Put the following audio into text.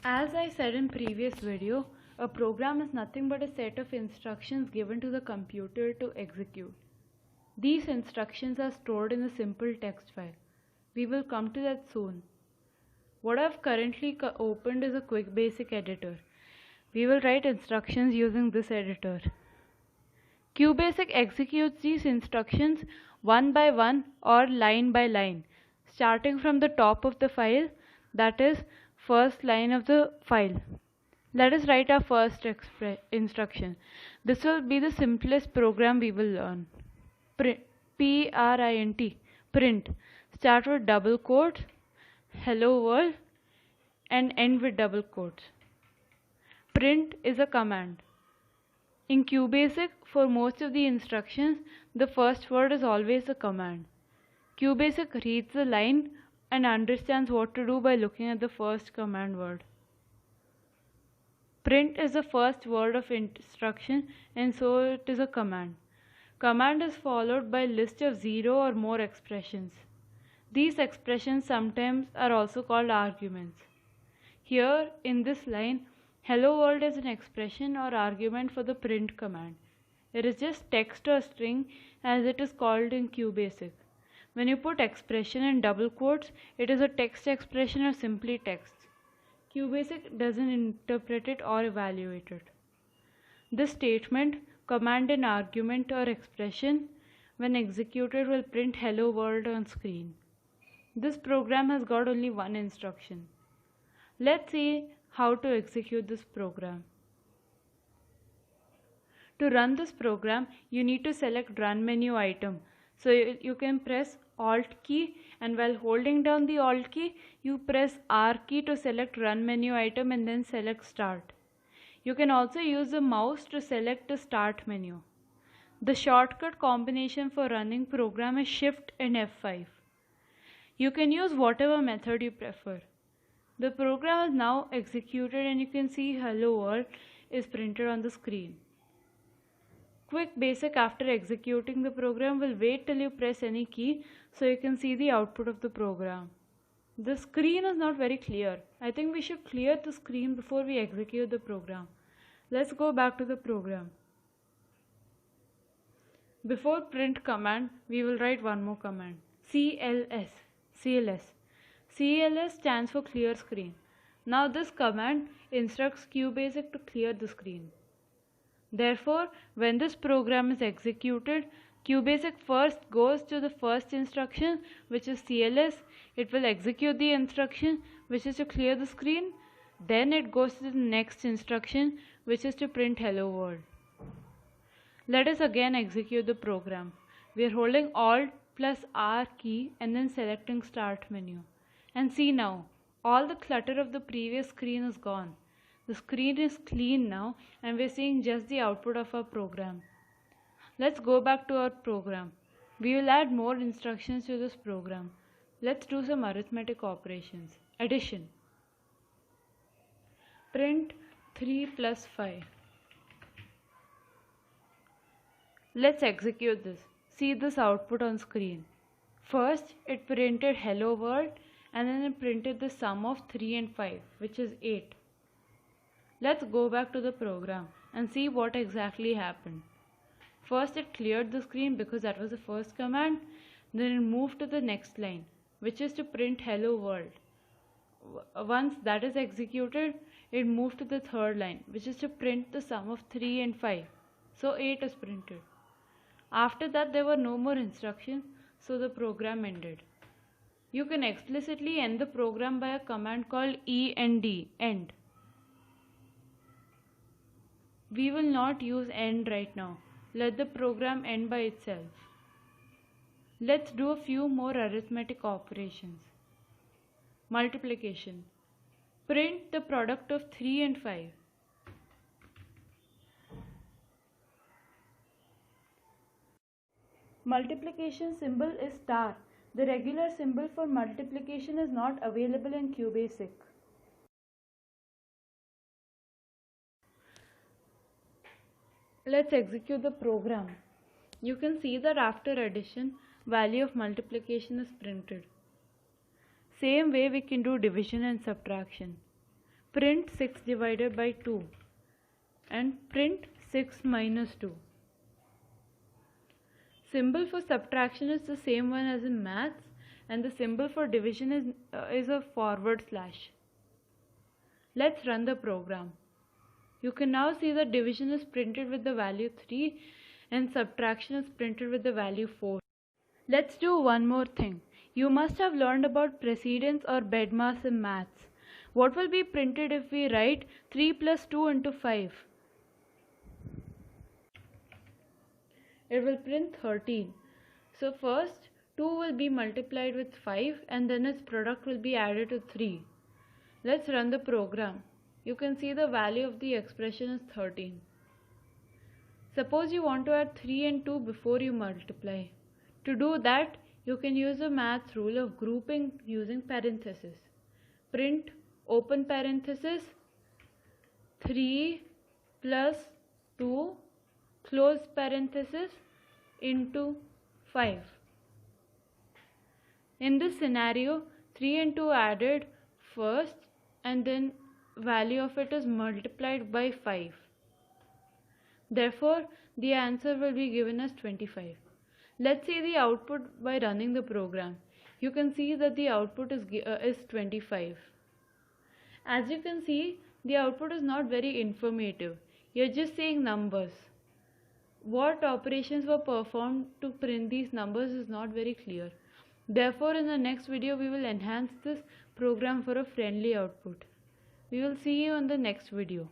As I said in previous video, a program is nothing but a set of instructions given to the computer to execute. These instructions are stored in a simple text file. We will come to that soon. What I've currently opened is a quick basic editor. We will write instructions using this editor. QBasic executes these instructions one by one or line by line, starting from the top of the file, that is, first line of the file. Let us write our first instruction. This will be the simplest program we will learn. P-R-I-N-T, print. Start with double quotes, hello world, and end with double quotes. Print is a command. In QBasic, for most of the instructions, the first word is always a command. QBasic reads the line and understands what to do by looking at the first command word. Print is the first word of instruction, and so it is a command. Command is followed by a list of 0 or more expressions. These expressions sometimes are also called arguments. Here in this line, hello world is an expression or argument for the print command. It is just text or string as it is called in QBasic. When you put expression in double quotes, it is a text expression or simply text. QBasic doesn't interpret it or evaluate it. This statement, command and argument or expression, when executed will print hello world on screen. This program has got only one instruction. Let's see how to execute this program. To run this program, you need to select run menu item. So you can press Alt key, and while holding down the Alt key, you press R key to select run menu item and then select start. You can also use the mouse to select the start menu. The shortcut combination for running program is Shift and F5. You can use whatever method you prefer. The program is now executed and you can see hello world is printed on the screen. Quick Basic, after executing the program, will wait till you press any key so you can see the output of the program. The screen is not very clear. I think we should clear the screen before we execute the program. Let's go back to the program. Before print command, we will write one more command. CLS. CLS stands for clear screen. Now this command instructs QBasic to clear the screen. Therefore, when this program is executed, QBasic first goes to the first instruction, which is CLS. It will execute the instruction, which is to clear the screen. Then it goes to the next instruction, which is to print hello world. Let us again execute the program. We are holding Alt plus R key and then selecting start menu. And see now, all the clutter of the previous screen is gone. The screen is clean now and we are seeing just the output of our program. Let's go back to our program. We will add more instructions to this program. Let's do some arithmetic operations. Addition. Print 3 plus 5. Let's execute this. See this output on screen. First, it printed hello world and then it printed the sum of 3 and 5, which is 8. Let's go back to the program and see what exactly happened. First, it cleared the screen because that was the first command. Then it moved to the next line, which is to print hello world. Once that is executed, it moved to the third line, which is to print the sum of 3 and 5. So 8 is printed. After that, there were no more instructions, so the program ended. You can explicitly end the program by a command called end. We will not use end right now. Let the program end by itself. Let's do a few more arithmetic operations. Multiplication. Print the product of 3 and 5. Multiplication symbol is star. The regular symbol for multiplication is not available in QBasic. Let's execute the program. You can see that after addition, value of multiplication is printed. Same way we can do division and subtraction. print 6 divided by 2 and print 6 minus 2. Symbol for subtraction is the same one as in maths, and the symbol for division is a forward slash. Let's run the program. You can now see that division is printed with the value 3 and subtraction is printed with the value 4. Let's do one more thing. You must have learned about precedence or BEDMAS in maths. What will be printed if we write 3 plus 2 into 5? It will print 13. So first 2 will be multiplied with 5 and then its product will be added to 3. Let's run the program. You can see the value of the expression is 13. Suppose you want to add 3 and 2 before you multiply. To do that, you can use the maths rule of grouping using parentheses. Print open parenthesis 3 plus 2 close parenthesis into 5. In this scenario, 3 and 2 added first and then value of it is multiplied by 5. Therefore, the answer will be given as 25. Let's see the output by running the program. You can see that the output is 25. As you can see, the output is not very informative. You're just seeing numbers. What operations were performed to print these numbers is not very clear. Therefore, in the next video, we will enhance this program for a friendly output. We will see you in the next video.